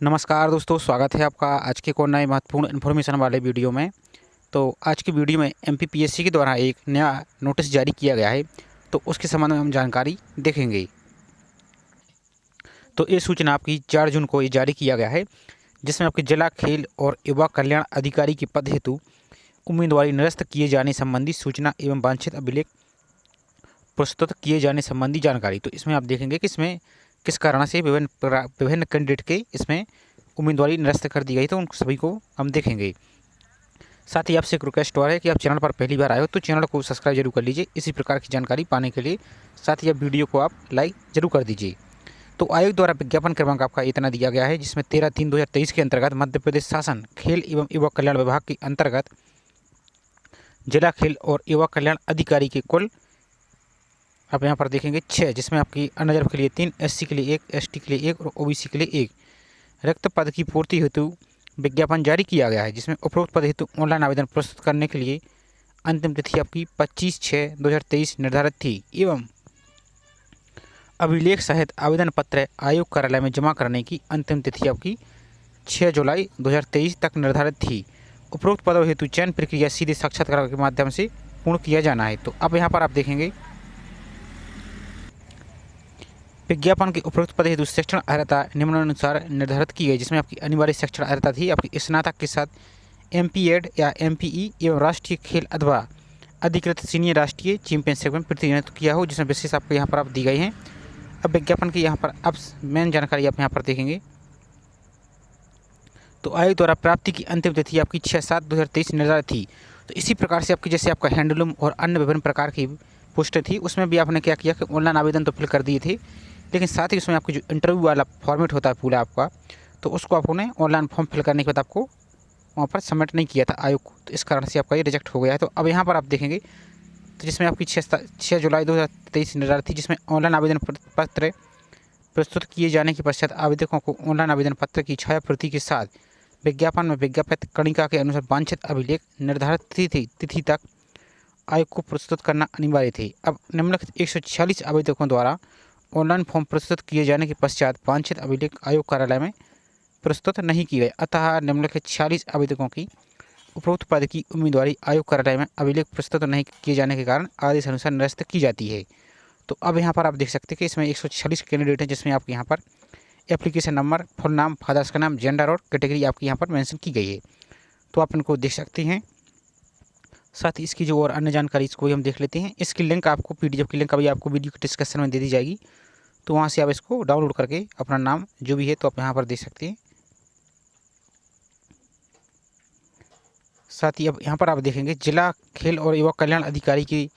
नमस्कार दोस्तों, स्वागत है आपका आज के को नए महत्वपूर्ण इन्फॉर्मेशन वाले वीडियो में। तो आज की वीडियो में एमपीपीएससी के द्वारा एक नया नोटिस जारी किया गया है, तो उसके संबंध में हम जानकारी देखेंगे। तो ये सूचना आपकी 4 जून को ये जारी किया गया है, जिसमें आपके जिला खेल और युवा कल्याण अधिकारी के पद हेतु उम्मीदवारी निरस्त किए जाने संबंधी सूचना एवं वांछित अभिलेख प्रस्तुत किए जाने संबंधी जानकारी। तो इसमें आप देखेंगे कि इसमें किस कारण से विभिन्न कैंडिडेट के इसमें उम्मीदवारी निरस्त कर दी गई, तो उन सभी को हम देखेंगे। साथ ही आपसे एक रिक्वेस्ट और है कि आप चैनल पर पहली बार आए हो तो चैनल को सब्सक्राइब जरूर कर लीजिए इसी प्रकार की जानकारी पाने के लिए। साथ ही आप वीडियो को आप लाइक जरूर कर दीजिए। तो आयोग द्वारा विज्ञापन क्रमांक आपका इतना दिया गया है, जिसमें 13/3/2023 के अंतर्गत मध्य प्रदेश शासन खेल एवं युवा कल्याण विभाग के अंतर्गत जिला खेल और युवा कल्याण अधिकारी के कुल आप यहाँ पर देखेंगे 6, जिसमें आपकी अनरिजर्व के लिए 3, एससी के लिए 1, एसटी के लिए 1 और ओबीसी के लिए 1 रिक्त पद की पूर्ति हेतु विज्ञापन जारी किया गया है, जिसमें उपरोक्त पद हेतु ऑनलाइन आवेदन प्रस्तुत करने के लिए अंतिम तिथि आपकी 25/6/2023 निर्धारित थी एवं अभिलेख सहित आवेदन पत्र आयोग कार्यालय में जमा करने की अंतिम तिथि आपकी 6 जुलाई 2023 तक निर्धारित थी। उपरोक्त पदों हेतु चयन प्रक्रिया सीधे साक्षात्कार के माध्यम से पूर्ण किया जाना है। तो अब यहाँ पर आप देखेंगे विज्ञापन के उपरोक्त पद हेतु शैक्षणिक अर्हता निम्नानुसार निर्धारित की गई, जिसमें आपकी अनिवार्य शैक्षणिक अर्हता थी आपकी स्नातक के साथ एमपीएड या एमपीई एवं राष्ट्रीय खेल अथवा अधिकृत सीनियर राष्ट्रीय चैंपियनशिप में प्रतिनिधित्व किया हो, जिसमें विशेष आपको यहाँ पर आप दी गई हैं। अब विज्ञापन की यहाँ पर अब मेन जानकारी आप यहाँ पर देखेंगे। तो आयोग द्वारा प्राप्ति की अंतिम तिथि आपकी 6/7/2023 निर्धारित थी। तो इसी प्रकार से आपकी जैसे आपका हैंडलूम और अन्य विभिन्न प्रकार की पोस्टें थी, उसमें भी आपने क्या किया कि ऑनलाइन आवेदन तो फिल कर दिए थे, लेकिन साथ ही उसमें आपकी जो इंटरव्यू वाला फॉर्मेट होता है पूरा आपका, तो उसको आपने ऑनलाइन फॉर्म फिल करने के बाद आपको वहाँ पर सबमिट नहीं किया था आयोग को, तो इस कारण से आपका ये रिजेक्ट हो गया है। तो अब यहाँ पर आप देखेंगे तो जिसमें आपकी 6 जुलाई 2023 निर्धारित थी, जिसमें ऑनलाइन आवेदन पत्र प्रस्तुत किए जाने के पश्चात आवेदकों को ऑनलाइन आवेदन पत्र की छाया प्रति के साथ विज्ञापन में विज्ञापित कणिका के अनुसार वांछित अभिलेख निर्धारित तिथि तक आयोग को प्रस्तुत करना अनिवार्य थे। अब निम्नलिखित 146 आवेदकों द्वारा ऑनलाइन फॉर्म प्रस्तुत किए जाने के पश्चात वांछित अभिलेख आयोग कार्यालय में प्रस्तुत नहीं किए गए, अतः निम्नलिखित 46 आवेदकों की उपरोक्त पद की उम्मीदवारी आयोग कार्यालय में अभिलेख प्रस्तुत नहीं किए जाने के कारण आदेश अनुसार निरस्त की जाती है। तो अब यहाँ पर आप देख सकते हैं कि इसमें 146 कैंडिडेट हैं, जिसमें आपके यहाँ पर एप्लीकेशन नंबर, फुल नाम, फादर्स का नाम, जेंडर और कैटेगरी आपकी यहाँ पर मेंशन की गई है। तो आप इनको देख सकते हैं। साथ ही इसकी जो और अन्य जानकारी इसको भी हम देख लेते हैं। इसकी लिंक आपको पीडीएफ की लिंक अभी आपको वीडियो के डिस्क्रिप्शन में दे दी जाएगी, तो वहाँ से आप इसको डाउनलोड करके अपना नाम जो भी है तो आप यहाँ पर देख सकते हैं। साथ ही अब यहाँ पर आप देखेंगे जिला खेल और युवा कल्याण अधिकारी के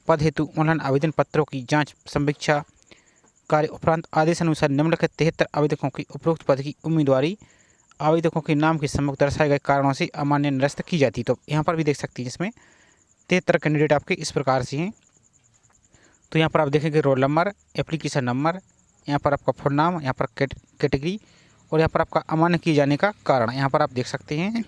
पद हेतु ऑनलाइन आवेदन पत्रों की जांच समीक्षा कार्य उपरांत आदेश अनुसार निम्नलिखित 73 आवेदकों की उपरोक्त पद की उम्मीदवारी आवेदकों के नाम के सम्मुख दर्शाए गए कारणों से अमान्य निरस्त की जाती। तो यहाँ पर भी देख सकते हैं जिसमें 73 कैंडिडेट आपके इस प्रकार से हैं। तो यहाँ पर आप देखेंगे रोल नंबर, एप्लीकेशन नंबर, यहाँ पर आपका फुल नाम, यहाँ पर कैटेगरी और यहाँ पर आपका अमान्य किए जाने का कारण यहाँ पर आप देख सकते हैं।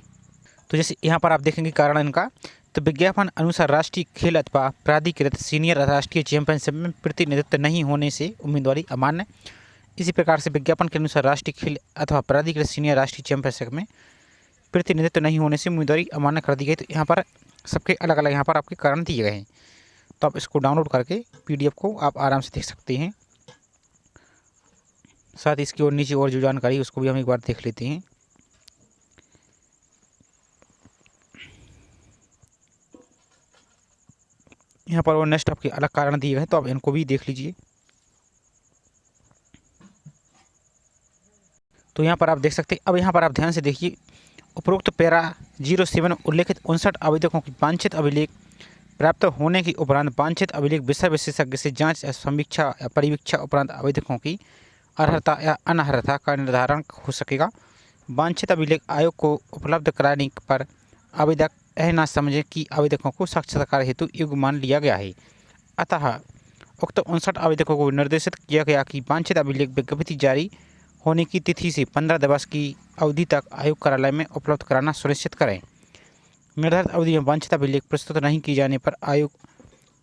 तो जैसे यहाँ पर आप देखेंगे कारण इनका, तो विज्ञापन अनुसार राष्ट्रीय खेल अथवा प्राधिकृत सीनियर राष्ट्रीय चैंपियनशिप में प्रतिनिधित्व नहीं होने से उम्मीदवारी अमान्य। इसी प्रकार से विज्ञापन के अनुसार राष्ट्रीय खेल अथवा प्राधिकृत सीनियर राष्ट्रीय चैंपियनशिप में प्रतिनिधित्व नहीं होने से उम्मीदवारी अमान्य कर दी गई। तो यहाँ पर सबके अलग अलग यहाँ पर आपके कारण दिए गए हैं। तो आप इसको डाउनलोड करके पीडीएफ को आप आराम से देख सकते हैं। साथ ही इसकी और नीचे और जो जानकारी उसको भी हम एक बार देख लेते हैं। यहाँ पर और नेक्स्ट आपके अलग कारण दिए गए हैं, तो आप इनको भी देख लीजिए। तो यहाँ पर आप देख सकते हैं। अब यहाँ पर आप ध्यान से देखिए, उपरोक्त पैरा 07 उल्लेखित 59 आवेदकों की वांछित अभिलेख प्राप्त होने के उपरांत वांछित अभिलेख विषय विशेषज्ञ से जांच या समीक्षा या परिवीक्षा उपरांत आवेदकों की अर्हता या अनर्हता का निर्धारण हो सकेगा। वांछित अभिलेख आयोग को उपलब्ध कराने पर आवेदक यह न समझे कि आवेदकों को साक्षात्कार हेतु योग्य मान लिया गया है, अतः उक्त 59 आवेदकों को निर्देशित किया गया कि वांछित अभिलेख विज्ञप्ति जारी होने की तिथि से 15 दिवस की अवधि तक आयोग कार्यालय में उपलब्ध कराना सुनिश्चित करें। निर्धारित अवधि में वांछित अभिलेख प्रस्तुत नहीं किए जाने पर आयोग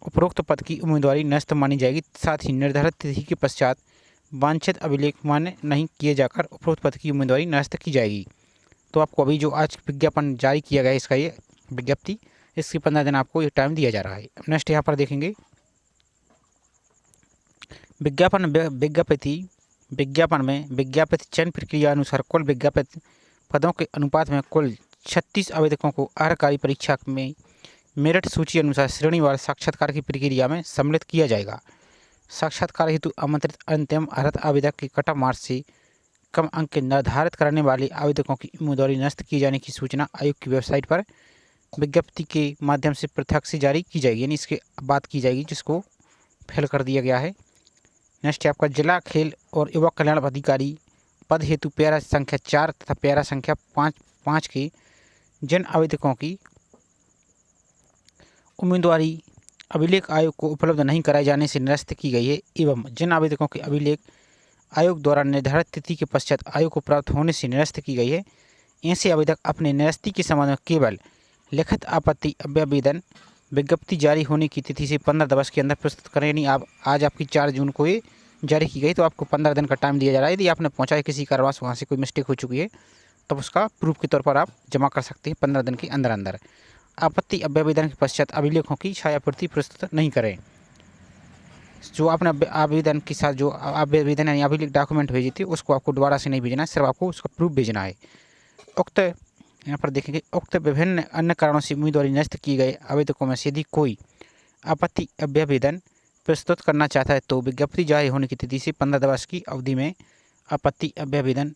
उपरोक्त पद की उम्मीदवारी निरस्त मानी जाएगी। साथ ही निर्धारित तिथि के पश्चात वांछित अभिलेख मान्य नहीं किए जाकर उपरोक्त पद की उम्मीदवारी निरस्त की जाएगी। तो आपको अभी जो आज विज्ञापन जारी किया गया है, इसका ये विज्ञप्ति, इसके 15 दिन आपको ये टाइम दिया जा रहा है। नेक्स्ट यहाँ पर देखेंगे विज्ञापन में विज्ञापित चयन प्रक्रिया अनुसार कुल विज्ञापित पदों के अनुपात में कुल 36 आवेदकों को अर्हकारी परीक्षा में मेरिट सूची अनुसार श्रेणीवार साक्षात्कार की प्रक्रिया में सम्मिलित किया जाएगा। साक्षात्कार हेतु आमंत्रित अंतिम अर्हत आवेदक के कट ऑफ मार्क्स से कम अंक निर्धारित करने वाले आवेदकों की उम्मीदवारी निरस्त किए जाने की सूचना आयोग की वेबसाइट पर विज्ञप्ति के माध्यम से पृथक से जारी की जाएगी, यानी इसके बात की जाएगी जिसको फेल कर दिया गया है। नेक्स्ट है आपका जिला खेल और युवा कल्याण अधिकारी पद हेतु पैरा संख्या 4 तथा पैरा संख्या 5 के जिन आवेदकों की उम्मीदवारी अभिलेख आयोग को उपलब्ध नहीं कराए जाने से निरस्त की गई है एवं जिन आवेदकों के अभिलेख आयोग द्वारा निर्धारित तिथि के पश्चात आयोग को प्राप्त होने से निरस्त की गई है, ऐसे आवेदक अपने निरस्ती के संबंध में केवल लिखित आपत्ति अभ्यावेदन विज्ञप्ति जारी होने की तिथि से 15 दिवस के अंदर प्रस्तुत करें। यानी आप आज आपकी 4 जून को ये जारी की गई, तो आपको 15 दिन का टाइम दिया जा रहा है। यदि आपने पहुँचा है किसी कारणवश वहाँ से कोई मिस्टेक हो चुकी है तब उसका प्रूफ के तौर पर आप जमा कर सकते हैं 15 दिन के अंदर। आपत्ति अभ्यावेदन के पश्चात अभिलेखों की छायाप्रति प्रस्तुत नहीं करें। जो आपने आवेदन के साथ जो आवेदन यानी अभिलेख डॉक्यूमेंट भेजे थे उसको आपको दोबारा से नहीं भेजना है, सिर्फ आपको उसका प्रूफ भेजना है। उक्त यहाँ पर देखेंगे उक्त विभिन्न अन्य कारणों से उम्मीदवारी निरस्त किए गए आवेदकों में से यदि कोई आपत्ति अभ्यावेदन प्रस्तुत करना चाहता है तो विज्ञप्ति जारी होने की तिथि से 15 दिवस की अवधि में आपत्ति अभ्यावेदन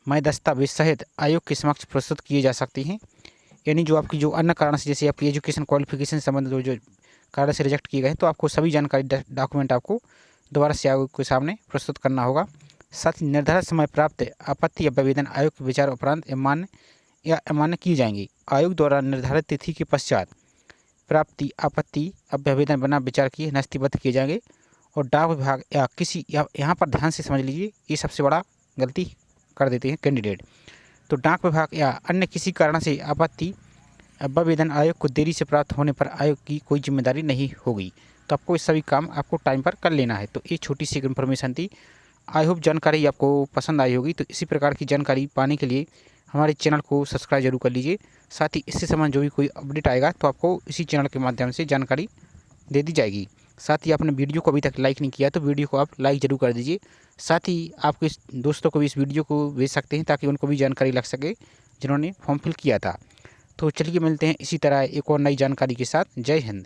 में दस्तावेज सहित आयोग के समक्ष प्रस्तुत किए जा सकते हैं। यानी जो आपकी जो अन्य कारण से जैसे आपकी एजुकेशन क्वालिफिकेशन संबंधित जो कारण से रिजेक्ट किए गए हैं तो आपको सभी जानकारी डॉक्यूमेंट आपको दोबारा से आयोग के सामने प्रस्तुत करना होगा। साथ ही निर्धारित समय प्राप्त आपत्ति अभ्यावेदन आयोग के विचार उपरांत मान्य या अमान्य किए जाएंगे। आयोग द्वारा निर्धारित तिथि के पश्चात प्राप्ति आपत्ति अभ्यावेदन बिना विचार किए नस्तीबद्ध किए जाएंगे। और डाक विभाग या किसी यहाँ पर ध्यान से समझ लीजिए, ये सबसे बड़ा गलती कर देते हैं कैंडिडेट। तो डाक विभाग या अन्य किसी कारण से आपत्ति अभ्यावेदन आयोग को देरी से प्राप्त होने पर आयोग की कोई जिम्मेदारी नहीं होगी। तो आपको ये सभी काम आपको टाइम पर कर लेना है। तो ये छोटी सी इन्फॉर्मेशन थी। आई होप जानकारी आपको पसंद आई होगी। तो इसी प्रकार की जानकारी पाने के लिए हमारे चैनल को सब्सक्राइब जरूर कर लीजिए। साथ ही इससे संबंधित जो भी कोई अपडेट आएगा तो आपको इसी चैनल के माध्यम से जानकारी दे दी जाएगी। साथ ही आपने वीडियो को अभी तक लाइक नहीं किया तो वीडियो को आप लाइक जरूर कर दीजिए। साथ ही आपके दोस्तों को भी इस वीडियो को भेज सकते हैं ताकि उनको भी जानकारी लग सके जिन्होंने फॉर्म फिल किया था। तो चलिए मिलते हैं इसी तरह एक और नई जानकारी के साथ। जय हिंद।